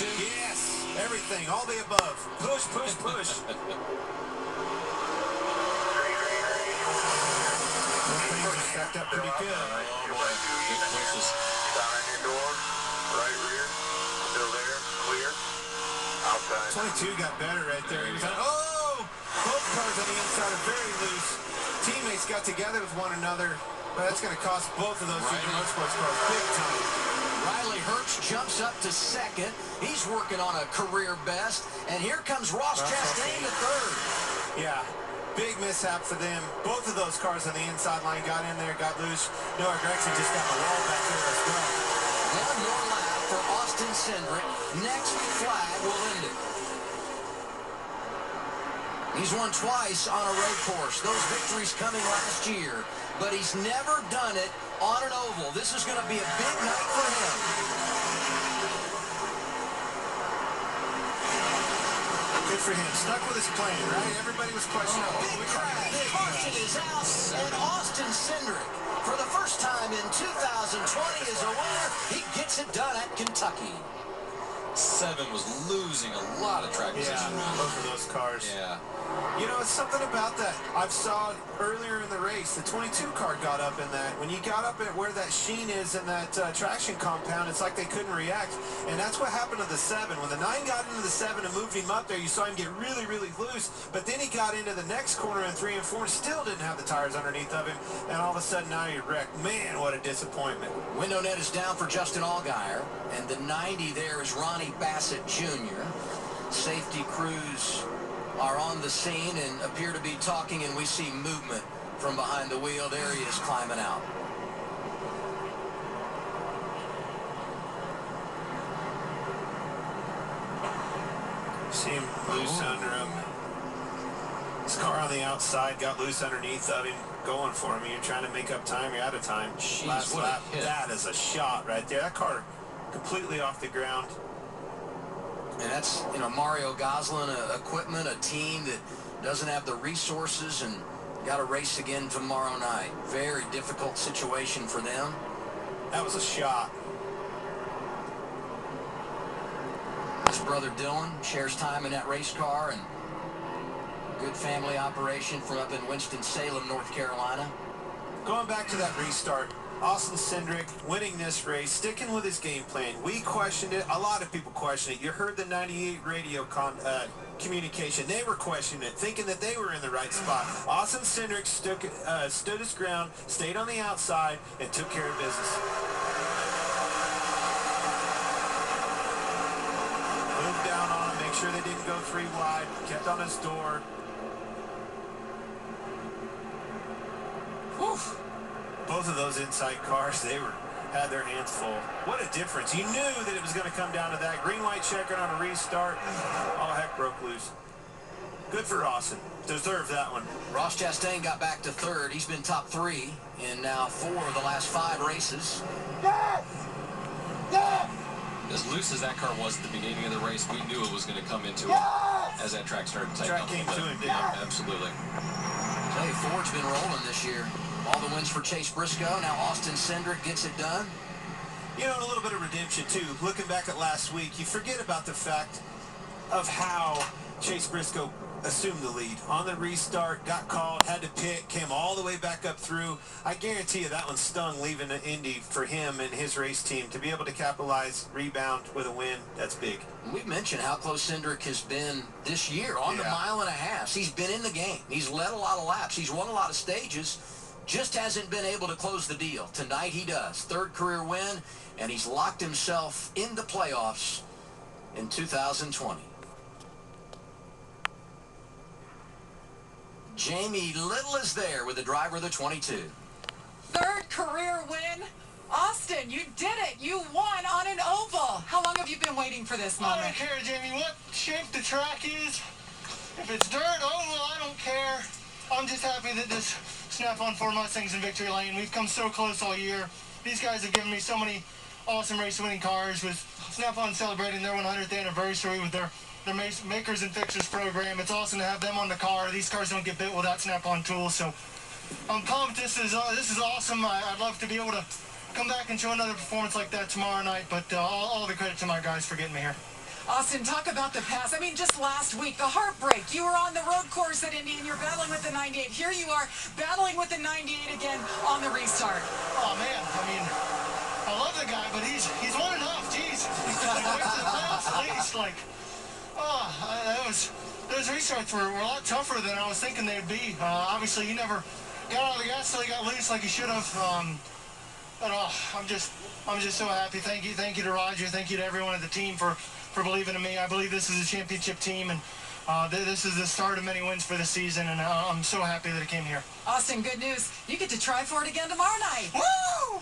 too? Yes, everything, all the above. Push, push, push. Things are stacked up pretty good. Oh boy, big pushes. Down on your door, right rear, still there, clear. Outside. 22 got better right there. He was like, oh! Both cars on the inside are very loose. Teammates got together with one another, but that's going to cost both of those Super Motorsports cars big time. Riley Hurts jumps up to second. He's working on a career best. And here comes Ross Chastain to third. Yeah, big mishap for them. Both of those cars on the inside line got in there, got loose. Noah Gregson just got the wall back there as well. One more lap for Austin Cindric. Next flag will end it. He's won twice on a road course. Those victories coming last year. But he's never done it on an oval. This is going to be a big night for him. Good for him. Stuck with his plan, right? Everybody was questioning. Big crash. Caution is out. And Austin Cindric, for the first time in 2020, is a winner. He gets it done at Kentucky. 7 was losing a lot of track position. Yeah, both of those cars. Yeah. You know, it's something about that. I've saw earlier in the race, the 22 car got up in that. When you got up at where that sheen is in that traction compound, it's like they couldn't react. And that's what happened to the 7. When the 9 got into the 7 and moved him up there, you saw him get really, really loose. But then he got into the next corner in 3 and 4 and still didn't have the tires underneath of him. And all of a sudden, now you're wrecked. Man, what a disappointment. Window net is down for Justin Allgaier. And the 90 there is Ronnie Bassett Jr. Safety crews are on the scene and appear to be talking, and we see movement from behind the wheel. There he is climbing out. See him loose under him. His car on the outside got loose underneath of him, going for him. You're trying to make up time, you're out of time. Jeez, last what a lap. hit. That is a shot right there. That car completely off the ground. And that's, you know, Mario Goslin equipment, a team that doesn't have the resources and got to race again tomorrow night. Very difficult situation for them. That was a shot. His brother Dylan shares time in that race car, and good family operation from up in Winston-Salem, North Carolina. Going back to that restart, Austin Cindric winning this race, sticking with his game plan. We questioned it. A lot of people questioned it. You heard the 98 radio communication. They were questioning it, thinking that they were in the right spot. Austin Cindric stood his ground, stayed on the outside, and took care of business. Moved down on him, make sure they didn't go 3 wide, kept on his door. Whew. Both of those inside cars, they had their hands full. What a difference. You knew that it was going to come down to that. Green-white checkered on a restart. All heck broke loose. Good for Austin. Deserved that one. Ross Chastain got back to third. He's been top 3 in now 4 of the last 5 races. As loose as that car was at the beginning of the race, we knew it was going to come into it as that track started to take Track off. came to him, didn't Yeah, it? absolutely. Tell you, Ford's been rolling this year. All the wins for Chase Briscoe. Now Austin Cindric gets it done. You know, and a little bit of redemption, too. Looking back at last week, you forget about the fact of how Chase Briscoe assumed the lead. On the restart, got called, had to pit, came all the way back up through. I guarantee you that one stung leaving the Indy for him and his race team. To be able to capitalize, rebound with a win, that's big. We've mentioned how close Cindric has been this year on the mile and a half. He's been in the game. He's led a lot of laps. He's won a lot of stages. Just hasn't been able to close the deal. Tonight he does. 3rd career win, and he's locked himself in the playoffs in 2020. Jamie Little is there with the driver of the 22. 3rd career win. Austin, you did it. You won on an oval. How long have you been waiting for this moment? I don't care, Jamie, what shape the track is. If it's dirt, oval, I don't care. I'm just happy that this Snap-on 4 Mustangs in victory lane. We've come so close all year. These guys have given me so many awesome race-winning cars, with Snap-on celebrating their 100th anniversary with their Makers and Fixers program. It's awesome to have them on the car. These cars don't get built without Snap-on tools, so I'm pumped. This is awesome. I'd love to be able to come back and show another performance like that tomorrow night, but all the credit to my guys for getting me here. Austin, talk about the past. I mean, just last week, the heartbreak. You were on the road course at Indy, and you're battling with the 98. Here you are, battling with the 98 again on the restart. Oh, man. I mean, I love the guy, but he's won enough. Jeez. Like, went to the playoffs at least. Like, those restarts were a lot tougher than I was thinking they'd be. Obviously, he never got out of the gas till he got loose like he should have. But I'm just so happy. Thank you to Roger. Thank you to everyone at the team for believing in me. I believe this is a championship team, and this is the start of many wins for the season, and I'm so happy that it came here. Austin, good news. You get to try for it again tomorrow night. Woo!